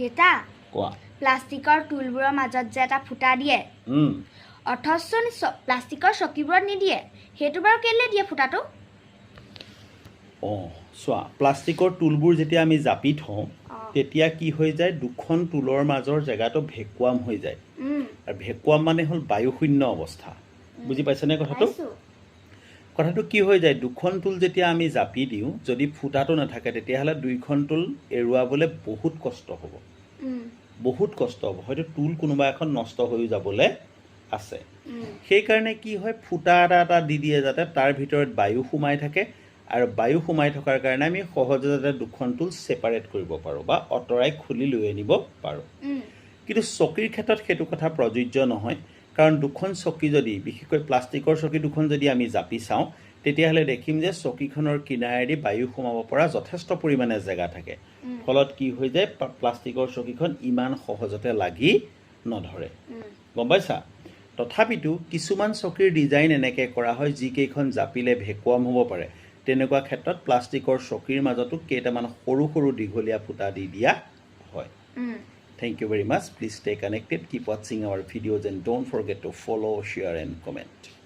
দেতা কোৱা প্লাষ্টিকৰ টুলবোৰৰ মাজত যে এটা ফুটা দিয়ে অথচ প্লাষ্টিকৰ চকীবোৰত নিদিয়ে সেইটো বাৰু কেলে দিয়ে ফুটাটো চোৱা প্লাষ্টিকৰ টুলবোৰ যেতিয়া আমি জাপি থওঁ তেতিয়া কি হৈ যায় দুখন টুলৰ মাজৰ জেগাটো ভেকুৱাম হৈ যায় আৰু ভেকুৱাম মানে হ'ল বায়ুশূন্য অৱস্থা বুজি পাইছেনে কথাটো কি হৈ যায় দুখন টুল যেতিয়া আমি জাপি দিওঁ যদি ফুটাটো নাথাকে তেতিয়াহ'লে দুইখন টুল এৰুৱাবলৈ বহুত কষ্ট হ'ব হয়তো টুল কোনোবা এখন নষ্ট হৈ যাবলৈ আছে সেইকাৰণে কি হয় ফুটা এটা দি দিয়ে যাতে তাৰ ভিতৰত বায়ু সোমাই থাকে আৰু বায়ু সোমাই থকাৰ কাৰণে আমি সহজে যাতে দুখন টুল ছেপাৰেট কৰিব পাৰোঁ বা অঁতৰাই খুলি লৈ আনিব পাৰোঁ কিন্তু চকীৰ ক্ষেত্ৰত সেইটো কথা প্ৰযোজ্য নহয় কাৰণ দুখন চকী যদি বিশেষকৈ প্লাষ্টিকৰ চকী দুখন যদি আমি জাপি চাওঁ তেতিয়াহ'লে দেখিম যে চকীখনৰ কিনাৰেদি বায়ু সোমাব পৰা যথেষ্ট পৰিমাণে জেগা থাকে ফলত কি হৈ যায় প্লাষ্টিকৰ চকীখন ইমান সহজতে লাগি নধৰে গম পাইছা তথাপিতো কিছুমান চকীৰ ডিজাইন এনেকৈ কৰা হয় যিকেইখন জাপিলে ভেকুৱাম হ'ব পাৰে তেনেকুৱা ক্ষেত্ৰত প্লাষ্টিকৰ চকীৰ মাজতো কেইটামান সৰু সৰু দীঘলীয়া ফুটা দি দিয়া হয় Thank you very much. Please stay connected. Keep watching our videos and don't forget to follow, share and comment.